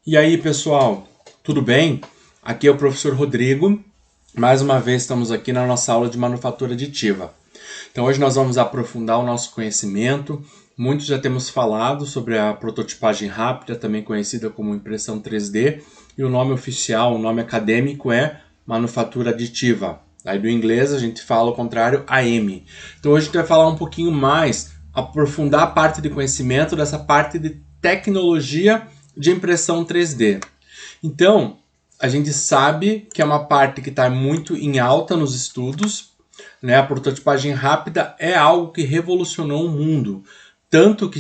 E aí, pessoal, tudo bem? Aqui é o professor Rodrigo. Mais uma vez estamos aqui na nossa aula de manufatura aditiva. Então hoje nós vamos aprofundar o nosso conhecimento. Muitos já temos falado sobre a prototipagem rápida, também conhecida como impressão 3D, e o nome oficial, o nome acadêmico é manufatura aditiva. Aí do inglês a gente fala o contrário, AM. Então hoje a gente vai falar um pouquinho mais, aprofundar a parte de conhecimento dessa parte de tecnologia de impressão 3D. Então, a gente sabe que é uma parte que está muito em alta nos estudos, né? A prototipagem rápida é algo que revolucionou o mundo, tanto que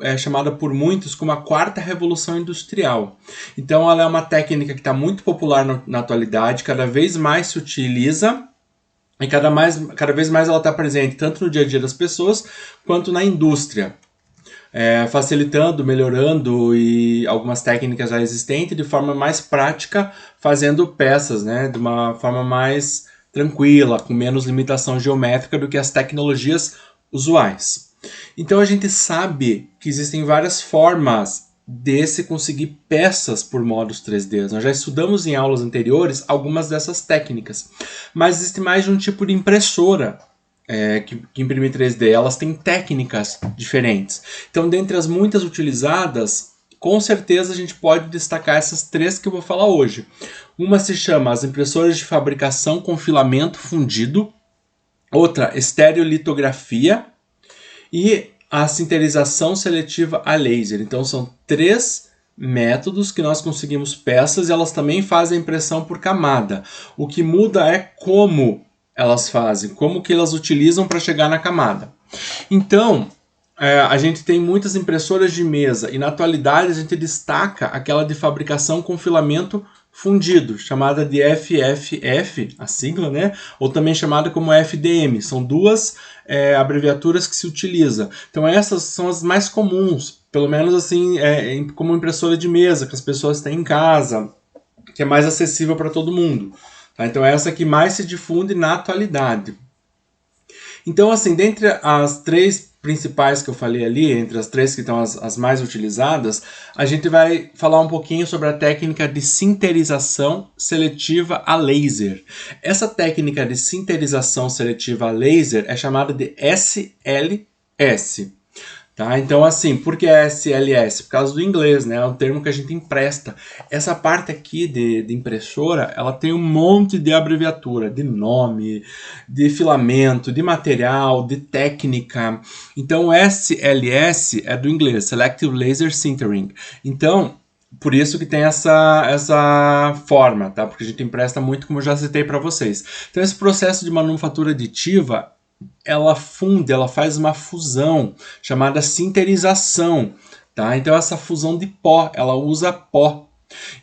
é chamada por muitos como a quarta revolução industrial. Então, ela é uma técnica que está muito popular na atualidade, cada vez mais se utiliza e cada vez mais ela está presente tanto no dia a dia das pessoas quanto na indústria. Facilitando, melhorando e algumas técnicas já existentes de forma mais prática, fazendo peças, né, de uma forma mais tranquila, com menos limitação geométrica do que as tecnologias usuais. Então a gente sabe que existem várias formas de se conseguir peças por modos 3D. Nós já estudamos em aulas anteriores algumas dessas técnicas, mas existe mais de um tipo de impressora que imprime 3D, elas têm técnicas diferentes. Então, dentre as muitas utilizadas, com certeza a gente pode destacar essas três que eu vou falar hoje. Uma se chama as impressoras de fabricação com filamento fundido, outra estereolitografia e a sinterização seletiva a laser. Então, são três métodos que nós conseguimos peças e elas também fazem a impressão por camada. O que muda é como elas fazem, como que elas utilizam para chegar na camada. Então, a gente tem muitas impressoras de mesa e na atualidade a gente destaca aquela de fabricação com filamento fundido, chamada de FFF, a sigla, né? Ou também chamada como FDM. São duas abreviaturas que se utiliza. Então essas são as mais comuns, pelo menos assim, como impressora de mesa, que as pessoas têm em casa, que é mais acessível para todo mundo. Então essa que mais se difunde na atualidade. Então assim, dentre as três principais que eu falei ali, entre as três que estão as mais utilizadas, a gente vai falar um pouquinho sobre a técnica de sinterização seletiva a laser. Essa técnica de sinterização seletiva a laser é chamada de SLS. Tá? Então, assim, por que é SLS? Por causa do inglês, né? É um termo que a gente empresta. Essa parte aqui de impressora, ela tem um monte de abreviatura, de nome, de filamento, de material, de técnica. Então, o SLS é do inglês, Selective Laser Sintering. Então, por isso que tem essa forma, tá? Porque a gente empresta muito, como eu já citei para vocês. Então, esse processo de manufatura aditiva, ela faz uma fusão chamada sinterização, tá? Então essa fusão de pó, ela usa pó.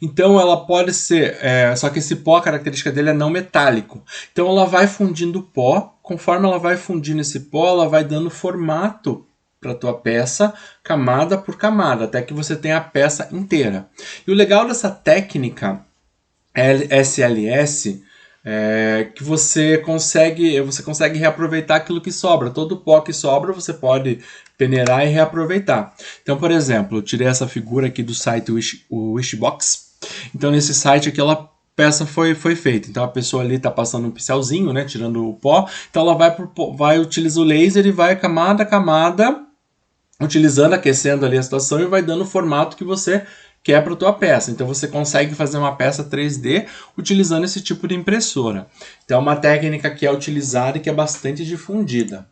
Então ela pode ser, só que esse pó, a característica dele é não metálico. Então ela vai fundindo pó, conforme ela vai fundindo esse pó, ela vai dando formato para a tua peça, camada por camada, até que você tenha a peça inteira. E o legal dessa técnica SLS que você consegue reaproveitar aquilo que sobra. Todo o pó que sobra você pode peneirar e reaproveitar. Então, por exemplo, eu tirei essa figura aqui do site Wishbox. Então, nesse site aqui, peça foi feita. Então, a pessoa ali está passando um pincelzinho, né, tirando o pó. Então, ela vai utilizar o laser e vai camada a camada, utilizando, aquecendo ali a situação e vai dando o formato que você quer para a tua peça. Então você consegue fazer uma peça 3D utilizando esse tipo de impressora. Então é uma técnica que é utilizada e que é bastante difundida.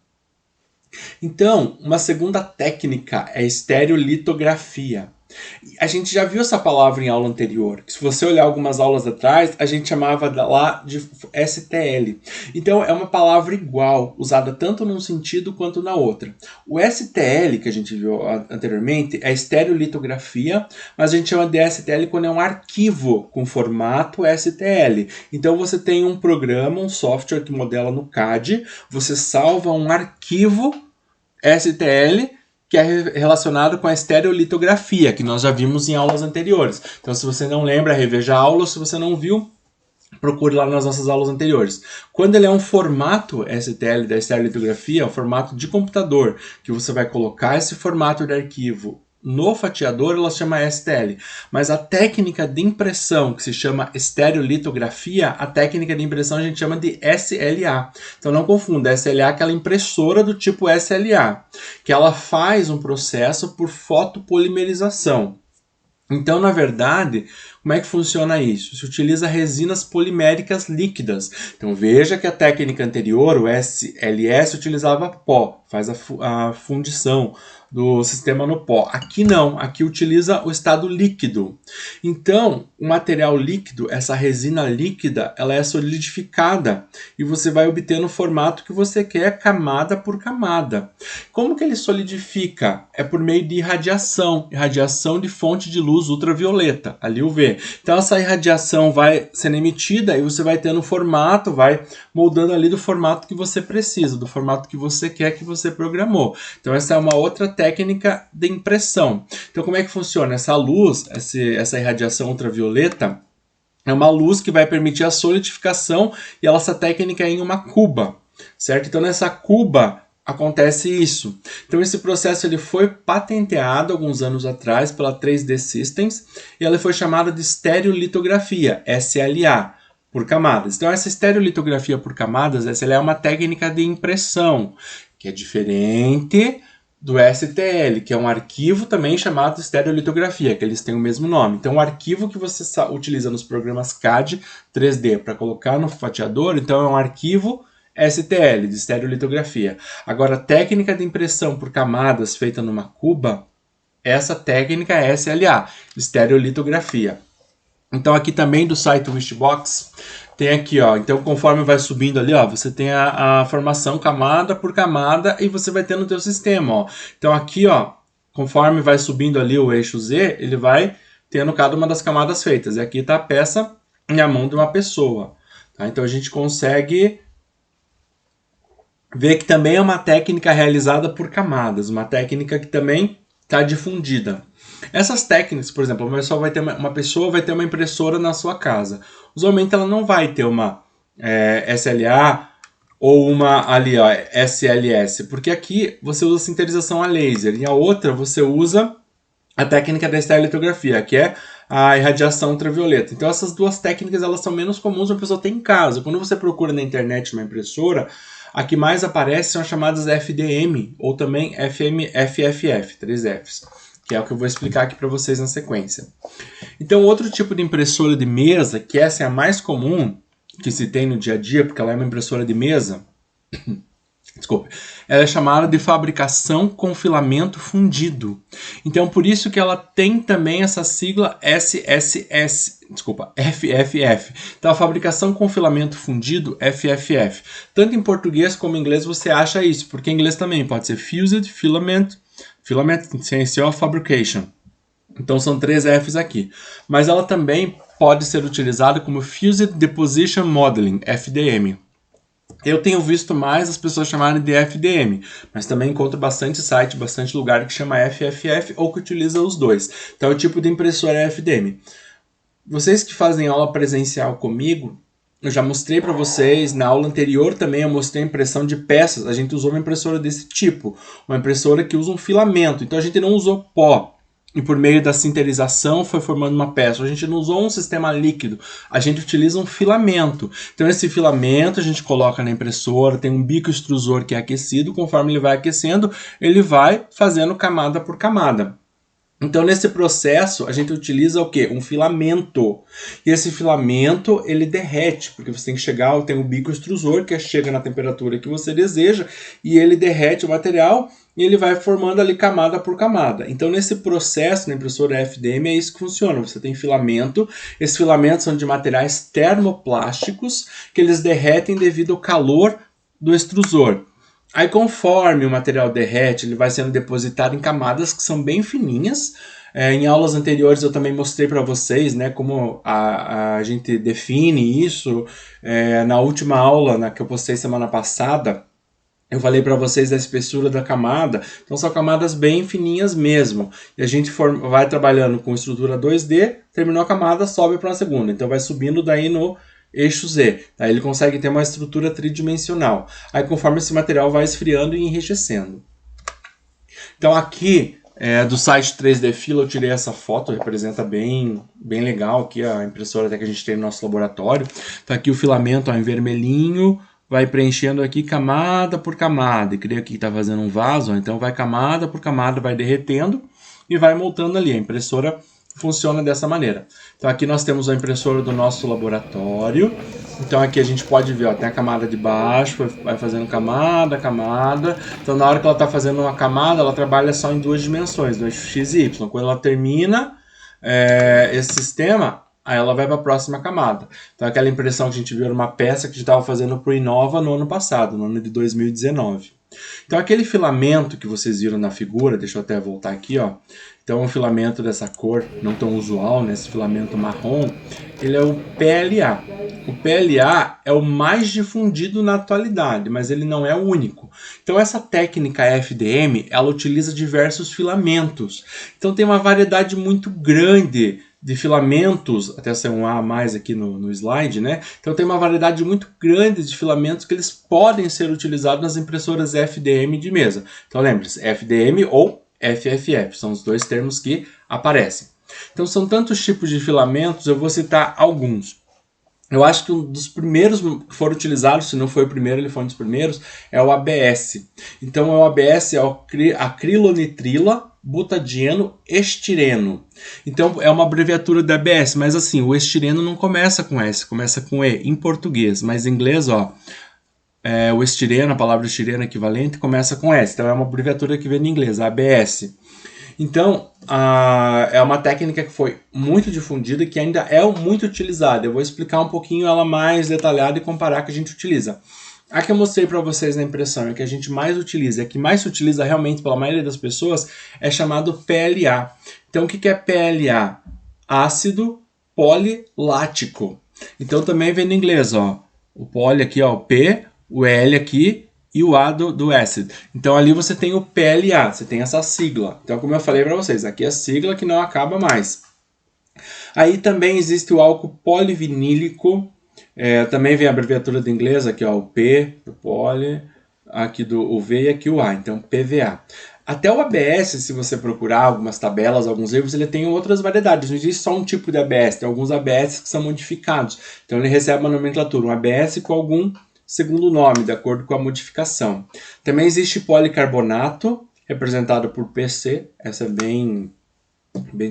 Então, uma segunda técnica é a estereolitografia. A gente já viu essa palavra em aula anterior. Se você olhar algumas aulas atrás, a gente chamava lá de STL. Então, é uma palavra igual, usada tanto num sentido quanto na outra. O STL, que a gente viu anteriormente, é estereolitografia, mas a gente chama de STL quando é um arquivo com formato STL. Então, você tem um programa, um software que modela no CAD, você salva um arquivo STL que é relacionado com a estereolitografia, que nós já vimos em aulas anteriores. Então, se você não lembra, reveja a aula. Se você não viu, procure lá nas nossas aulas anteriores. Quando ele é um formato STL da estereolitografia, é um formato de computador, que você vai colocar esse formato de arquivo no fatiador, ela se chama STL. Mas a técnica de impressão, que se chama estereolitografia, a técnica de impressão a gente chama de SLA. Então não confunda, SLA é aquela impressora do tipo SLA, que ela faz um processo por fotopolimerização. Então, na verdade, como é que funciona isso? Se utiliza resinas poliméricas líquidas. Então, veja que a técnica anterior, o SLS, utilizava pó, faz a fundição do sistema no pó. Aqui não, aqui utiliza o estado líquido. Então, o material líquido, essa resina líquida, ela é solidificada e você vai obter no formato que você quer, camada por camada. Como que ele solidifica? É por meio de irradiação de fonte de luz ultravioleta, ali UV. Então, essa irradiação vai sendo emitida e você vai tendo formato, vai moldando ali do formato que você precisa, do formato que você quer, que você programou. Então, essa é uma outra técnica de impressão. Então, como é que funciona? Essa luz, essa irradiação ultravioleta, é uma luz que vai permitir a solidificação e essa técnica é em uma cuba, certo? Então, nessa cuba acontece isso. Então, esse processo ele foi patenteado alguns anos atrás pela 3D Systems e ela foi chamada de estereolitografia, SLA, por camadas. Então, essa estereolitografia por camadas, SLA é uma técnica de impressão, que é diferente do STL, que é um arquivo também chamado estereolitografia, que eles têm o mesmo nome. Então, o arquivo que você utiliza nos programas CAD 3D para colocar no fatiador, então é um arquivo STL, de estereolitografia. Agora, a técnica de impressão por camadas feita numa cuba, essa técnica é SLA, estereolitografia. Então, aqui também do site Wishbox, tem aqui, ó, então conforme vai subindo ali, ó, você tem a formação camada por camada e você vai ter no teu sistema, ó. Então aqui, ó, conforme vai subindo ali o eixo Z, ele vai tendo cada uma das camadas feitas. E aqui está a peça na mão de uma pessoa, tá? Então a gente consegue ver que também é uma técnica realizada por camadas, uma técnica que também está difundida. Essas técnicas, por exemplo, uma pessoa vai ter uma impressora na sua casa. Usualmente ela não vai ter uma SLA ou uma ali, ó, SLS, porque aqui você usa sinterização a laser e a outra você usa a técnica da estereolitografia, que é a irradiação ultravioleta. Então essas duas técnicas elas são menos comuns uma pessoa ter em casa. Quando você procura na internet uma impressora, a que mais aparece são as chamadas FDM ou também FFF, 3 Fs, que é o que eu vou explicar aqui para vocês na sequência. Então, outro tipo de impressora de mesa, que essa é a mais comum que se tem no dia a dia, porque ela é uma impressora de mesa, desculpa, ela é chamada de fabricação com filamento fundido. Então, por isso que ela tem também essa sigla FFF. Então, a fabricação com filamento fundido, FFF. Tanto em português como em inglês você acha isso, porque em inglês também pode ser Fused Filament Sensor Fabrication. Então, são 3 Fs aqui. Mas ela também pode ser utilizada como Fused Deposition Modeling, FDM. Eu tenho visto mais as pessoas chamarem de FDM, mas também encontro bastante site, bastante lugar que chama FFF ou que utiliza os dois. Então, o tipo de impressora é FDM. Vocês que fazem aula presencial comigo, eu já mostrei para vocês, na aula anterior também eu mostrei a impressão de peças. A gente usou uma impressora desse tipo, uma impressora que usa um filamento. Então, a gente não usou pó. E por meio da sinterização foi formando uma peça. A gente não usou um sistema líquido, a gente utiliza um filamento. Então esse filamento a gente coloca na impressora, tem um bico extrusor que é aquecido, conforme ele vai aquecendo, ele vai fazendo camada por camada. Então nesse processo a gente utiliza o quê? Um filamento. E esse filamento ele derrete, porque você tem que chegar, tem um bico extrusor que chega na temperatura que você deseja e ele derrete o material e ele vai formando ali camada por camada. Então nesse processo na impressora FDM é isso que funciona. Você tem filamento, esses filamentos são de materiais termoplásticos que eles derretem devido ao calor do extrusor. Aí conforme o material derrete, ele vai sendo depositado em camadas que são bem fininhas. Em aulas anteriores eu também mostrei para vocês, né, como a gente define isso. Na última aula que eu postei semana passada, eu falei para vocês da espessura da camada. Então são camadas bem fininhas mesmo. E a gente vai trabalhando com estrutura 2D, terminou a camada, sobe para uma segunda. Então vai subindo daí no eixo Z. Aí ele consegue ter uma estrutura tridimensional. Aí conforme esse material vai esfriando e enrijecendo. Então aqui do site 3D Fila eu tirei essa foto, representa bem legal aqui a impressora até que a gente tem no nosso laboratório. Tá aqui o filamento ó, em vermelhinho, vai preenchendo aqui camada por camada. E creio que está fazendo um vaso, ó, então vai camada por camada, vai derretendo e vai montando ali. A impressora funciona dessa maneira. Então aqui nós temos a impressora do nosso laboratório. Então aqui a gente pode ver, ó, tem a camada de baixo, vai fazendo camada, camada. Então na hora que ela está fazendo uma camada, ela trabalha só em duas dimensões, no eixo X e Y. Quando ela termina esse sistema, aí ela vai para a próxima camada. Então aquela impressão que a gente viu era uma peça que a gente estava fazendo para o Inova no ano passado, no ano de 2019. Então aquele filamento que vocês viram na figura, deixa eu até voltar aqui, ó. Então um filamento dessa cor, não tão usual, né, esse filamento marrom, ele é o PLA. O PLA é o mais difundido na atualidade, mas ele não é o único. Então essa técnica FDM, ela utiliza diversos filamentos. Então tem uma variedade muito grande de filamentos, até ser um A mais aqui no slide, né? Então tem uma variedade muito grande de filamentos que eles podem ser utilizados nas impressoras FDM de mesa. Então lembre-se, FDM ou FFF, são os dois termos que aparecem. Então são tantos tipos de filamentos, eu vou citar alguns. Eu acho que um dos primeiros que foram utilizados, se não foi o primeiro, ele foi um dos primeiros, é o ABS. Então o ABS é o acrilonitrila butadieno estireno. Então é uma abreviatura da ABS, mas assim, o estireno não começa com S, começa com E em português, mas em inglês, ó, o estireno, a palavra estireno equivalente, começa com S. Então é uma abreviatura que vem em inglês, ABS. Então, é uma técnica que foi muito difundida e que ainda é muito utilizada. Eu vou explicar um pouquinho ela mais detalhada e comparar que a gente utiliza. A que eu mostrei para vocês na impressão e que a gente mais utiliza, a que mais se utiliza realmente pela maioria das pessoas, é chamado PLA. Então, o que é PLA? Ácido polilático. Então, também vem no inglês, ó. O poli aqui, ó, o P, o L aqui e o A do acid. Então ali você tem o PLA, você tem essa sigla. Então como eu falei para vocês, aqui é a sigla que não acaba mais. Aí também existe o álcool polivinílico, também vem a abreviatura do inglês, aqui ó, o P do poli, aqui o V e aqui o A, então PVA. Até o ABS, se você procurar algumas tabelas, alguns livros, ele tem outras variedades. Não existe só um tipo de ABS, tem alguns ABS que são modificados. Então ele recebe uma nomenclatura, um ABS com algum segundo nome, de acordo com a modificação. Também existe policarbonato, representado por PC, essa é bem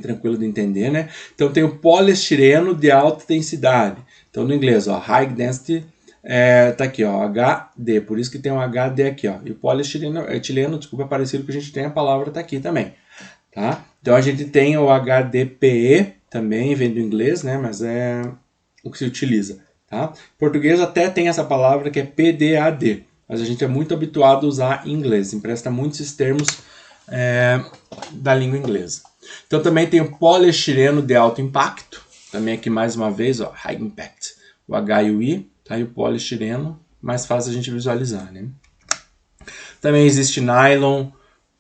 tranquilo de entender, né? Então tem o poliestireno de alta densidade. Então no inglês, ó, high density, tá aqui, ó, HD, por isso que tem um HD aqui, ó. E o poliestireno, desculpa, é parecido que a gente tem, a palavra tá aqui também, tá? Então a gente tem o HDPE, também vem do inglês, né? Mas é o que se utiliza. Tá? Em português até tem essa palavra que é PDAD, mas a gente é muito habituado a usar em inglês, empresta muitos esses termos da língua inglesa. Então também tem o poliestireno de alto impacto, também aqui mais uma vez, ó, high impact, o H e o I, tá? E o poliestireno, mais fácil a gente visualizar, né? Também existe nylon,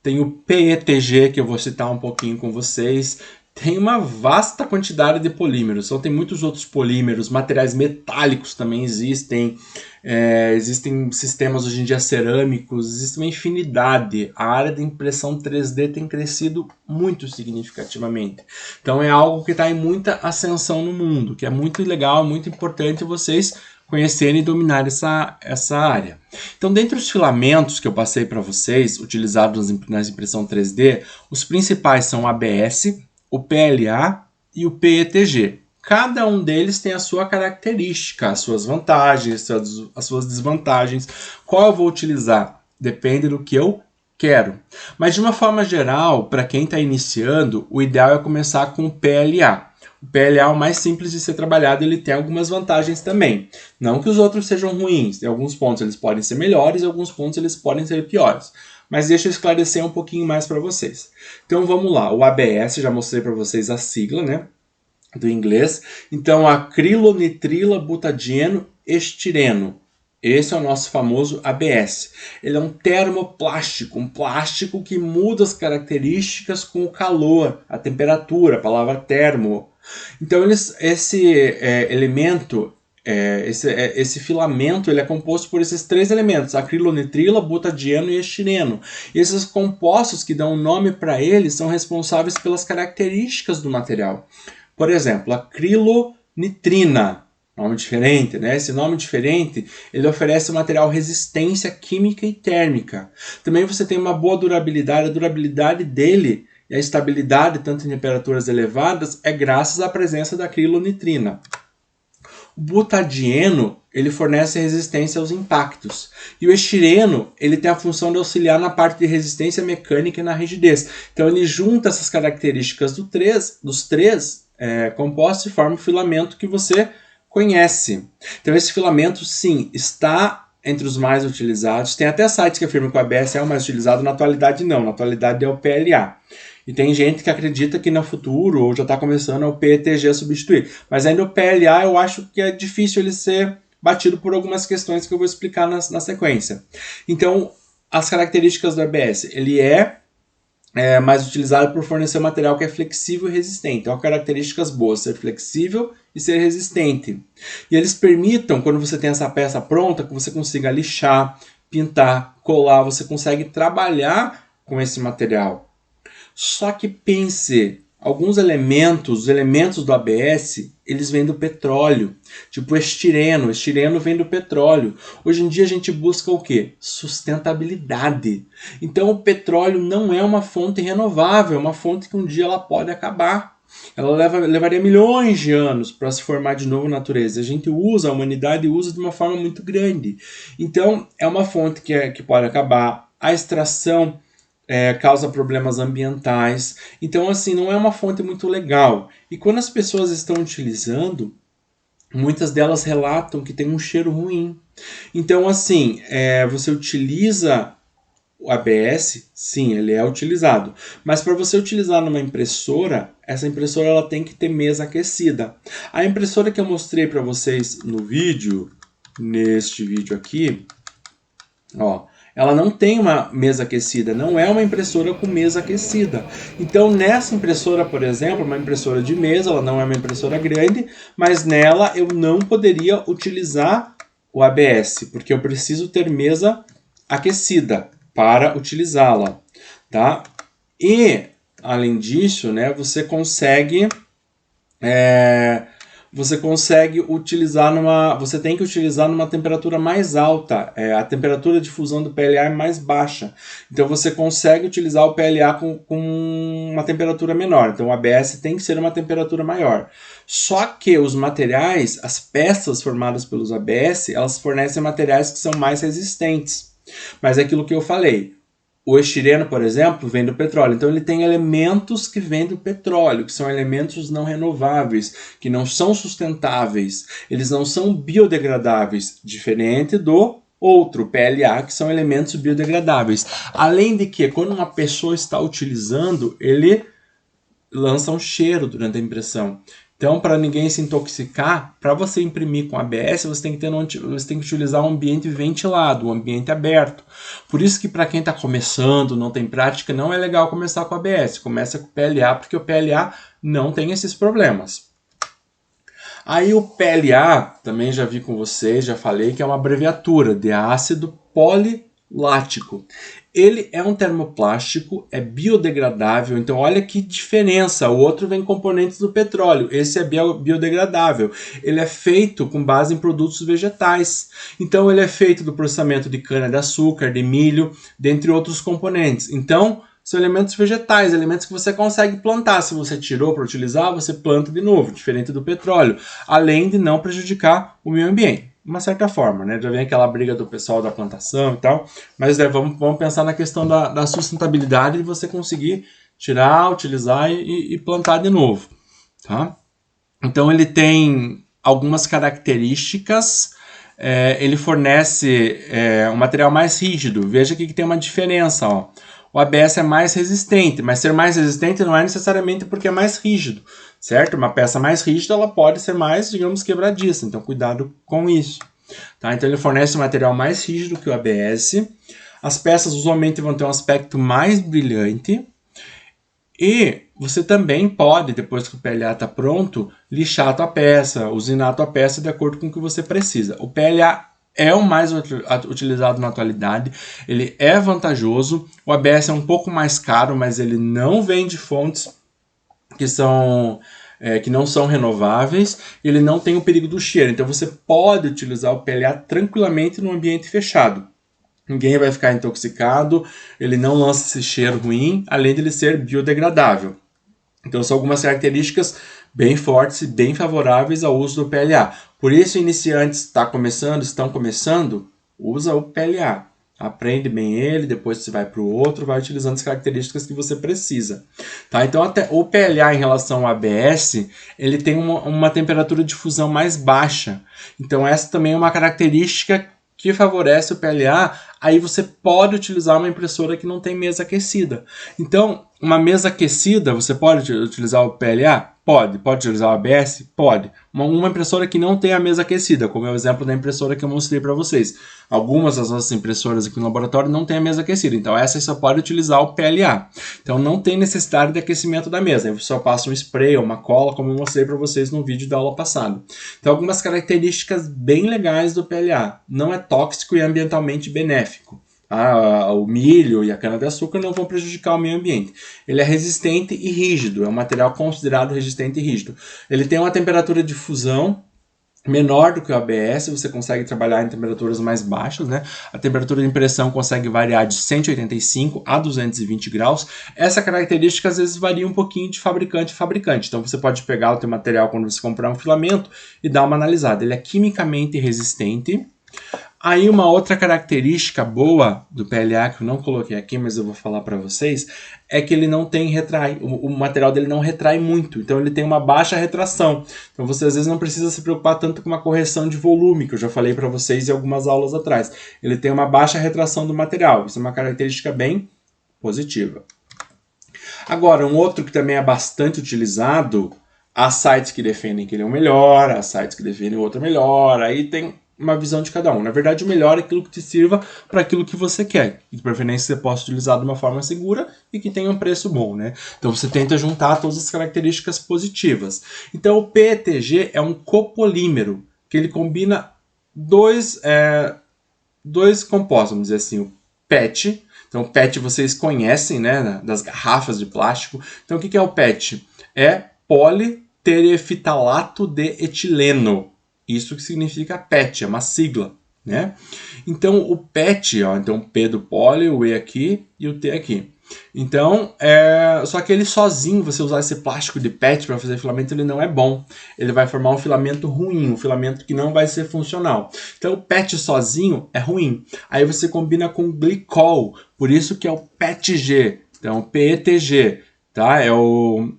tem o PETG, que eu vou citar um pouquinho com vocês. Tem uma vasta quantidade de polímeros, então tem muitos outros polímeros, materiais metálicos também existem, existem sistemas hoje em dia cerâmicos, existe uma infinidade. A área de impressão 3D tem crescido muito significativamente. Então é algo que está em muita ascensão no mundo, que é muito legal, muito importante vocês conhecerem e dominar essa área. Então, dentre os filamentos que eu passei para vocês, utilizados nas impressão 3D, os principais são o ABS, o PLA e o PETG. Cada um deles tem a sua característica, as suas vantagens, as suas desvantagens. Qual eu vou utilizar? Depende do que eu quero. Mas de uma forma geral, para quem está iniciando, o ideal é começar com o PLA. O PLA é o mais simples de ser trabalhado, ele tem algumas vantagens também. Não que os outros sejam ruins, em alguns pontos eles podem ser melhores, em alguns pontos eles podem ser piores. Mas deixa eu esclarecer um pouquinho mais para vocês. Então vamos lá, o ABS, já mostrei para vocês a sigla, né, do inglês. Então acrilonitrila butadieno estireno. Esse é o nosso famoso ABS. Ele é um termoplástico, um plástico que muda as características com o calor, a temperatura, a palavra termo. Então esse elemento Esse filamento ele é composto por esses 3 elementos, acrilonitrila, butadieno e estireno. E esses compostos que dão nome para eles são responsáveis pelas características do material. Por exemplo, acrilonitrina, nome diferente, né? Esse nome diferente, ele oferece um material resistência química e térmica. Também você tem uma boa durabilidade, a durabilidade dele e a estabilidade, tanto em temperaturas elevadas, é graças à presença da acrilonitrina. O butadieno, ele fornece resistência aos impactos. E o estireno, ele tem a função de auxiliar na parte de resistência mecânica e na rigidez. Então ele junta essas características dos três compostos e forma o filamento que você conhece. Então esse filamento, sim, está entre os mais utilizados. Tem até sites que afirmam que o ABS é o mais utilizado, na atualidade não. Na atualidade é o PLA. E tem gente que acredita que no futuro, ou já está começando, é o PETG a substituir. Mas ainda o PLA eu acho que é difícil ele ser batido por algumas questões que eu vou explicar na sequência. Então, as características do ABS. Ele é mais utilizado por fornecer um material que é flexível e resistente. Então, características boas, ser flexível e ser resistente. E eles permitam, quando você tem essa peça pronta, que você consiga lixar, pintar, colar, você consegue trabalhar com esse material. Só que pense, alguns elementos, os elementos do ABS, eles vêm do petróleo, tipo o estireno vem do petróleo. Hoje em dia a gente busca o quê? Sustentabilidade. Então o petróleo não é uma fonte renovável, é uma fonte que um dia ela pode acabar. Ela levaria milhões de anos para se formar de novo na natureza. A humanidade usa de uma forma muito grande. Então é uma fonte que pode acabar. A extração causa problemas ambientais. Então, assim, não é uma fonte muito legal. E quando as pessoas estão utilizando, muitas delas relatam que tem um cheiro ruim. Então, assim, você utiliza o ABS, sim, ele é utilizado. Mas para você utilizar numa impressora, essa impressora ela tem que ter mesa aquecida. A impressora que eu mostrei para vocês no vídeo, neste vídeo aqui, ó, ela não tem uma mesa aquecida, não é uma impressora com mesa aquecida. Então nessa impressora, por exemplo, uma impressora de mesa, ela não é uma impressora grande, mas nela eu não poderia utilizar o ABS, porque eu preciso ter mesa aquecida para utilizá-la, tá? E além disso, né, você consegue utilizar você tem que utilizar numa temperatura mais alta. A temperatura de fusão do PLA é mais baixa. Então você consegue utilizar o PLA com uma temperatura menor. Então o ABS tem que ser uma temperatura maior. Só que os materiais, as peças formadas pelos ABS, elas fornecem materiais que são mais resistentes. Mas é aquilo que eu falei. O estireno, por exemplo, vem do petróleo. Então ele tem elementos que vêm do petróleo, que são elementos não renováveis, que não são sustentáveis. Eles não são biodegradáveis, diferente do outro, PLA, que são elementos biodegradáveis. Além de que, quando uma pessoa está utilizando, ele lança um cheiro durante a impressão. Então, para ninguém se intoxicar, para você imprimir com ABS, você tem que utilizar um ambiente ventilado, um ambiente aberto. Por isso que para quem está começando, não tem prática, não é legal começar com ABS. Começa com o PLA, porque o PLA não tem esses problemas. Aí o PLA, também já vi com vocês, já falei que é uma abreviatura de ácido polilático. Ele é um termoplástico, é biodegradável, então olha que diferença, o outro vem componentes do petróleo, esse é biodegradável. Ele é feito com base em produtos vegetais, então ele é feito do processamento de cana-de-açúcar, de milho, dentre outros componentes. Então são elementos vegetais, elementos que você consegue plantar. Se você tirou para utilizar, você planta de novo, diferente do petróleo, além de não prejudicar o meio ambiente. De uma certa forma, né? Já vem aquela briga do pessoal da plantação e tal, mas vamos pensar na questão da sustentabilidade de você conseguir tirar, utilizar e plantar de novo, tá? Então ele tem algumas características, ele fornece um material mais rígido. Veja aqui que tem uma diferença, ó. O ABS é mais resistente, mas ser mais resistente não é necessariamente porque é mais rígido, certo? Uma peça mais rígida ela pode ser mais, digamos, quebradiça, então cuidado com isso. Tá? Então ele fornece um material mais rígido que o ABS, as peças usualmente vão ter um aspecto mais brilhante e você também pode, depois que o PLA está pronto, lixar a tua peça, usinar a tua peça de acordo com o que você precisa. O PLA é o mais utilizado na atualidade, ele é vantajoso, o ABS é um pouco mais caro, mas ele não vem de fontes que não são renováveis, ele não tem o perigo do cheiro, então você pode utilizar o PLA tranquilamente no ambiente fechado. Ninguém vai ficar intoxicado, ele não lança esse cheiro ruim, além de ele ser biodegradável. Então são algumas características bem fortes e bem favoráveis ao uso do PLA. Por isso, iniciantes estão começando, usa o PLA. Aprende bem ele, depois você vai para o outro, vai utilizando as características que você precisa. Tá? Então até o PLA em relação ao ABS, ele tem uma temperatura de fusão mais baixa. Então essa também é uma característica que favorece o PLA. Aí você pode utilizar uma impressora que não tem mesa aquecida. Então, uma mesa aquecida, você pode utilizar o PLA? Pode. Pode utilizar o ABS? Pode. Uma impressora que não tem a mesa aquecida, como é o exemplo da impressora que eu mostrei para vocês. Algumas das nossas impressoras aqui no laboratório não tem a mesa aquecida, então essa só pode utilizar o PLA. Então não tem necessidade de aquecimento da mesa, aí você só passa um spray ou uma cola, como eu mostrei para vocês no vídeo da aula passada. Então algumas características bem legais do PLA. Não é tóxico e ambientalmente benéfico. O milho e a cana-de-açúcar não vão prejudicar o meio ambiente. Ele é resistente e rígido, é um material considerado resistente e rígido. Ele tem uma temperatura de fusão menor do que o ABS, você consegue trabalhar em temperaturas mais baixas, né? A temperatura de impressão consegue variar de 185 a 220 graus. Essa característica às vezes varia um pouquinho de fabricante a fabricante. Então você pode pegar o teu material quando você comprar um filamento e dar uma analisada. Ele é quimicamente resistente. Aí uma outra característica boa do PLA, que eu não coloquei aqui, mas eu vou falar para vocês, é que ele não tem o material dele não retrai muito, então ele tem uma baixa retração. Então você às vezes não precisa se preocupar tanto com uma correção de volume, que eu já falei para vocês em algumas aulas atrás. Ele tem uma baixa retração do material, isso é uma característica bem positiva. Agora, um outro que também é bastante utilizado, há sites que defendem que ele é o melhor, há sites que defendem o outro melhor, aí tem uma visão de cada um. Na verdade, o melhor é aquilo que te sirva para aquilo que você quer. E de preferência, você possa utilizar de uma forma segura e que tenha um preço bom, né? Então, você tenta juntar todas as características positivas. Então, o PETG é um copolímero, que ele combina dois compostos, vamos dizer assim, o PET. Então, o PET vocês conhecem, né, das garrafas de plástico. Então, o que é o PET? É politerefitalato de etileno. Isso que significa PET, é uma sigla, né? Então, o PET, então P do poli, o E aqui e o T aqui. Então, só que ele sozinho, você usar esse plástico de PET para fazer filamento, ele não é bom. Ele vai formar um filamento ruim, um filamento que não vai ser funcional. Então, o PET sozinho é ruim. Aí você combina com glicol, por isso que é o PETG. Então, PETG, tá? É o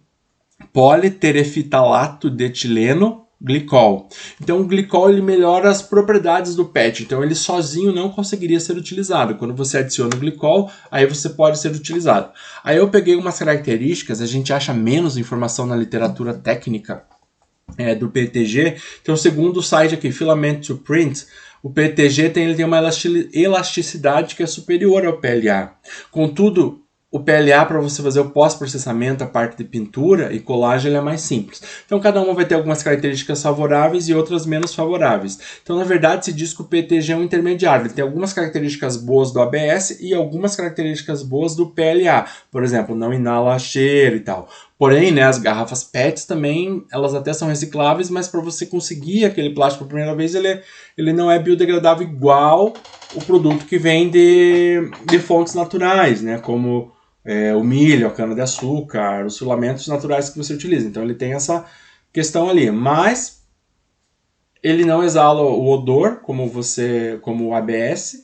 politerefitalato de etileno glicol. Então o glicol ele melhora as propriedades do PET, então ele sozinho não conseguiria ser utilizado. Quando você adiciona o glicol, aí você pode ser utilizado. Aí eu peguei umas características, a gente acha menos informação na literatura técnica do PETG. Então segundo o site aqui, Filament to Print, o PETG ele tem uma elasticidade que é superior ao PLA. Contudo, o PLA, para você fazer o pós-processamento, a parte de pintura e colagem, ele é mais simples. Então, cada uma vai ter algumas características favoráveis e outras menos favoráveis. Então, na verdade, se diz que o PETG é um intermediário. Ele tem algumas características boas do ABS e algumas características boas do PLA. Por exemplo, não inala cheiro e tal. Porém, né, as garrafas PETs também, elas até são recicláveis, mas para você conseguir aquele plástico pela primeira vez, ele não é biodegradável igual o produto que vem de fontes naturais, né, como o milho, a cana-de-açúcar, os filamentos naturais que você utiliza. Então ele tem essa questão ali, mas ele não exala o odor como o ABS,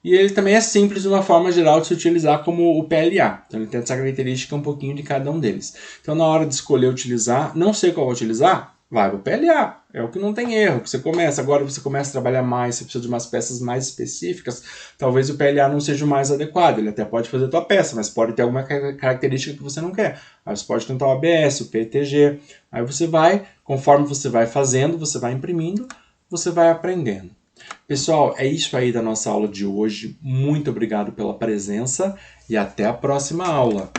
e ele também é simples de uma forma geral de se utilizar como o PLA. Então ele tem essa característica um pouquinho de cada um deles. Então na hora de escolher utilizar, não sei qual vou utilizar, vai para o PLA. É o que não tem erro. Agora você começa a trabalhar mais, você precisa de umas peças mais específicas, talvez o PLA não seja o mais adequado. Ele até pode fazer a tua peça, mas pode ter alguma característica que você não quer. Aí você pode tentar o ABS, o PETG. Aí você vai, conforme você vai fazendo, você vai imprimindo, você vai aprendendo. Pessoal, é isso aí da nossa aula de hoje. Muito obrigado pela presença e até a próxima aula.